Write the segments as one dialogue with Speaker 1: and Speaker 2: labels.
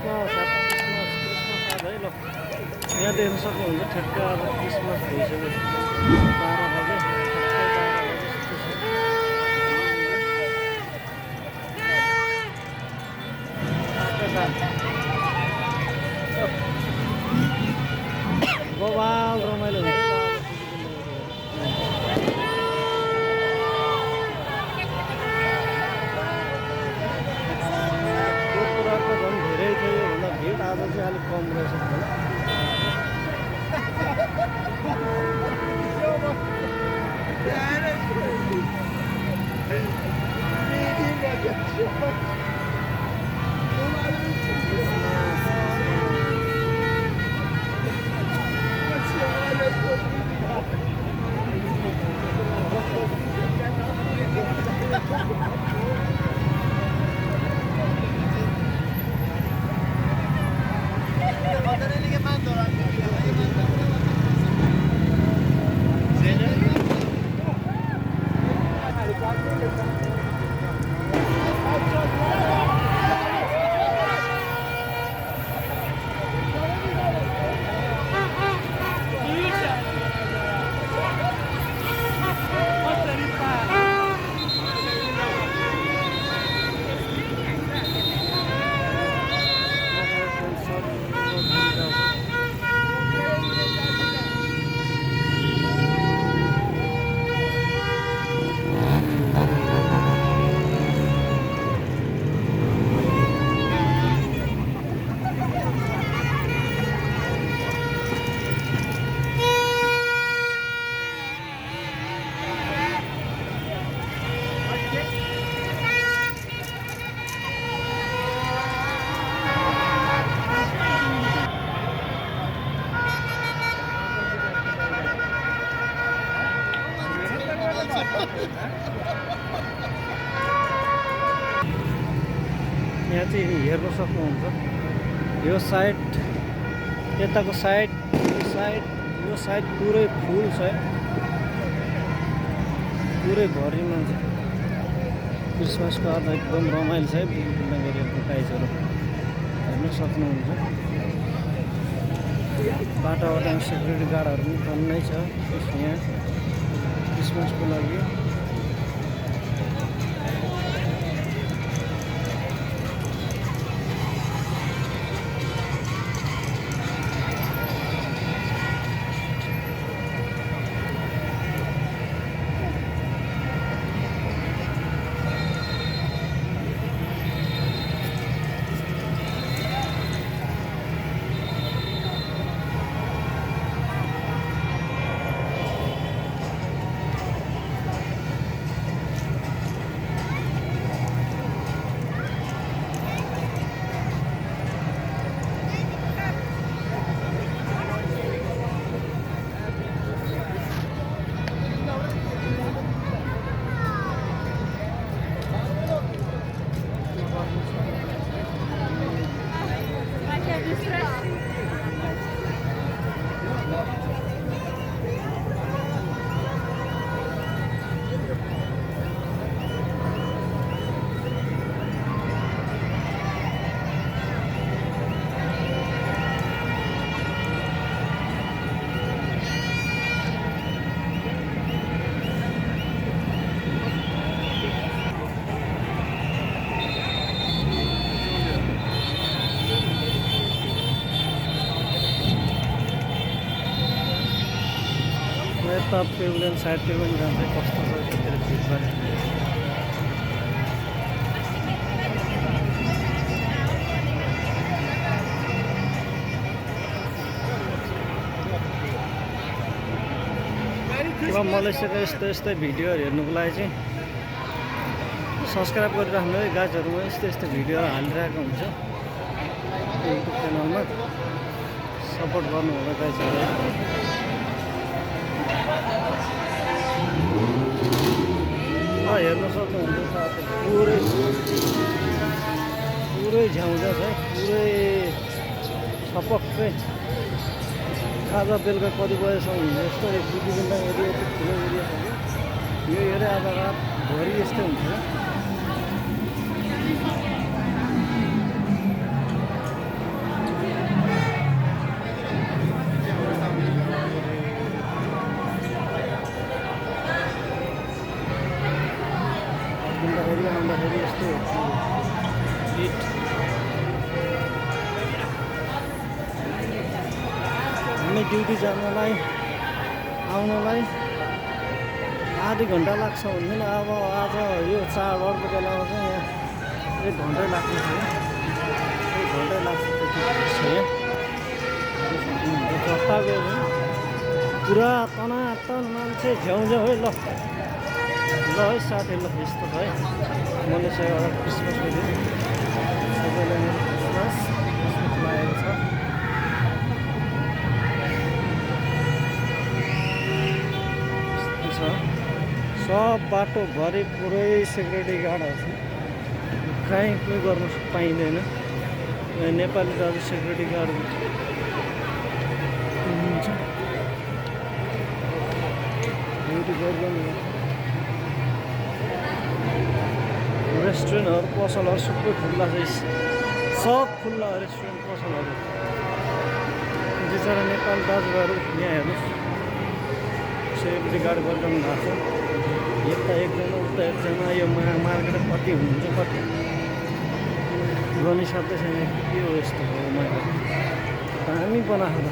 Speaker 1: Christmas आज है ल यहाँ देख्न सक्नुहुन्छ ठ्याक्क अब क्रिसमस भइसक्यो 12 बजे बवाल रमाइलो हुन्छ त्यो कुराको झन् धेरै थियो भन्दा भिड आज चाहिँ अलिक कम रहेछ यहाँ चाहिँ हेर्न सक्नुहुन्छ यो साइड यताको साइड यो साइड पुरै फुल छ पुरै भरि मान्छे क्रिसमसको आज एकदम रमाइलो छ है विभिन्न गरिएको प्राइजहरू हेर्न सक्नुहुन्छ बाटोबाट सेक्युरिटी गार्डहरू पनि टन्नै छ यहाँ क्रिसमसको लागि यता पेभलियन साइडतिर पनि जान्छ कस्तो छ त्यतिर भिडभाड अब मलेसियाको यस्तै भिडियोहरू हेर्नुको लागि चाहिँ सब्सक्राइब गरिराख्नु है गाइजहरुमा यस्तै भिडियोहरू हालिरहेको हुन्छ युट्युब च्यानलमा सपोर्ट गर्नु होला गाइजहरु हेर्न सक्नुहुन्छ पुरै झ्याउँदा छ पुरै छपक्कै आज बेलुका कति बजेसम्म हिँड्छ यस्तो बुद्धिबन्दा एरिया चाहिँ ठुलो एरिया छ कि यो एरिया आज रातभरि यस्तै हुन्छ एरिया आउँदाखेरि यस्तो हिट हामी ड्युटी जानलाई आउनलाई आधी घन्टा लाग्छ भन्दैन। अब आज यो चाडबाडको बेलामा चाहिँ यहाँ 1 घन्टै लाग्ने थियो। 1 घन्टै लाग्छ त्यति छ यहाँ जता गयो भने पुरा तनातन मान्छे झ्याउझ्याउ है। ल है साथी, ल यस्तो छ है मलेसियाबाट क्रिसमसको दिन सबैलाई मेरो क्रिसमस लागेको छ। यस्तो छ सब बाटोभरि पुरै सेक्युरिटी गार्डहरू छ। कहीँ केही गर्नु पाइँदैन। नेपाली दाजु सेक्युरिटी गार्ड हुनुहुन्छ। ड्युटी गर्दैन। रेस्टुरेन्टहरू पसलहरू सबै खुल्ला छ। सब खुल्ला रेस्टुरेन्ट पसलहरू। बिचरा नेपाली दाजुभाइहरू यहाँ हेर्नुहोस् सेक्युरिटी गार्ड गरिरहनु भएको छ। यता एकजना उता एकजना। यो मार्केट कति हुनुहुन्छ कति गनिसक्दै छैन। के हो यस्तो हो मार्केट दामी बनाएको त।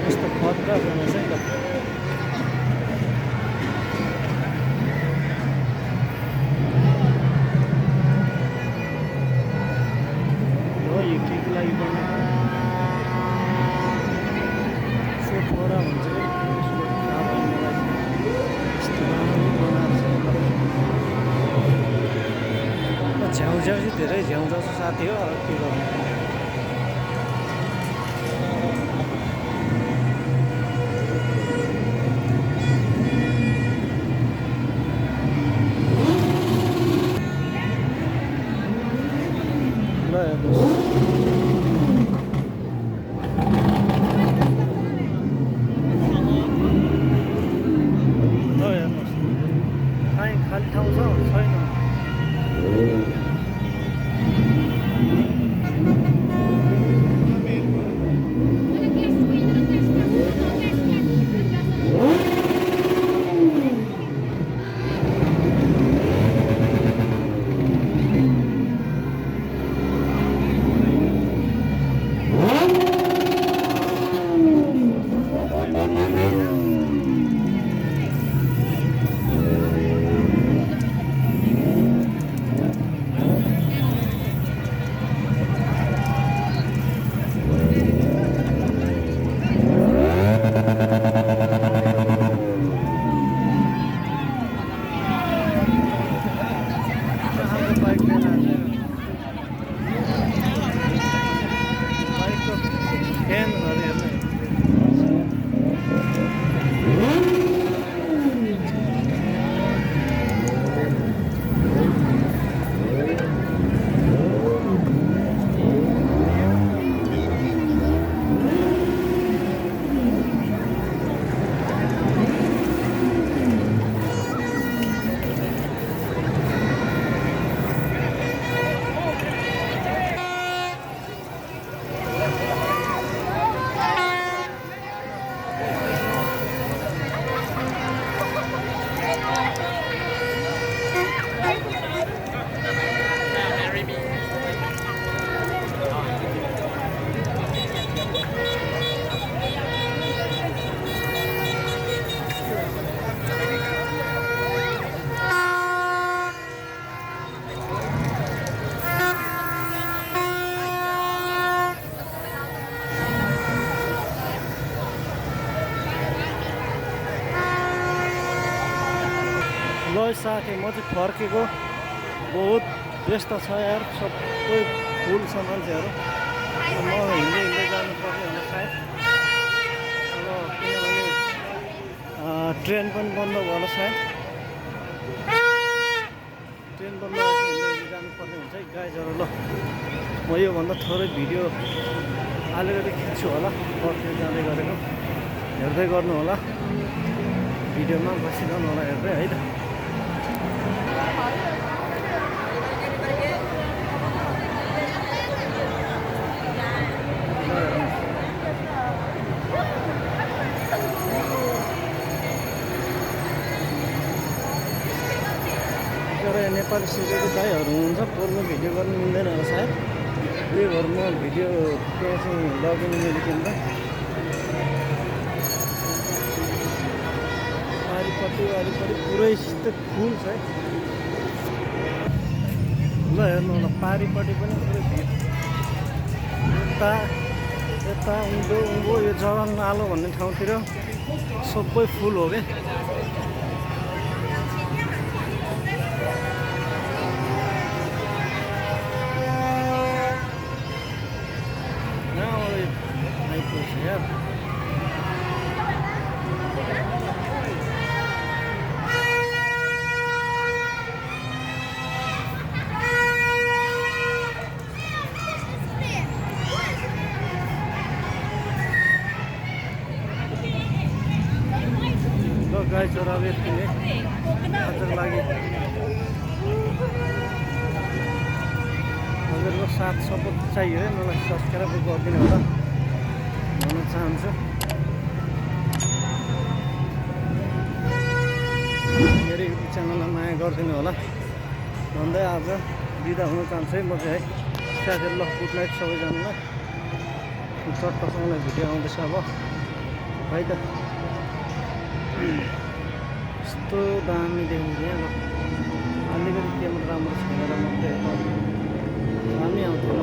Speaker 1: यस्तो खतरा बनाउँछ है त। यो केको लागि बनाएको सोफोरा भन्छ कि यस्तो बनाएको छ। झ्याउझ्याउ चाहिँ धेरै झ्याउझ्याउ छ साथी हो। के गर्नु ल हेर्नुहोस् कहीँ खाली ठाउँ छ छैन। साथी म चाहिँ फर्केको। बहुत व्यस्त छ यार। सबै फुल छ मान्छेहरू। म हिँड्दै हिँड्दै जानुपर्ने होला सायद। अब किनभने ट्रेन पनि बन्द भयो होला सायद। ट्रेन बन्द भएपछि हिँड्दै हिँड्दै जानुपर्ने हुन्छ है गाइजहरू। ल म योभन्दा थोरै भिडियो अलिकति खिच्छु होला फर्केर जाँदै गरेको। हेर्दै गर्नु होला भिडियोमा बसिरहनु होला हेर्दै है त। यहाँ नेपाली सिकेको दाइहरू हुनुहुन्छ बोल्नु भिडियो गर्नु मिल्दैन होला सायद त्यही भएर म भिडियो त्यहाँ चाहिँ लगइन मिलेको नि त वारिपट्टि पुरै शीतल फुल छ है ल हेर्नु होला पारिपट्टि पनि पुरै भिड यता उँभो यो जवान आलो भन्ने ठाउँतिर सबै फुल हो क्या आइपुग्छ यार गाई चोरा बेच्ने हजुरको लागि हजुरको साथ सपोर्ट चाहियो है मलाई सब्सक्राइब गरिदिनु होला भन्न चाहन्छु मेरो युट्युब च्यानललाई माया गरिदिनु होला भन्दै आज बिदा हुन चाहन्छु है म चाहिँ है साथीहरू ल गुड नाइट सबैजनालाई चट्टसँगलाई भिडियो आउँदैछ अब है त यस्तो दामी देखिन्छ यहाँ अलिकति क्यामेरा राम्रो छैन र मात्रै दामी आउँथ्यो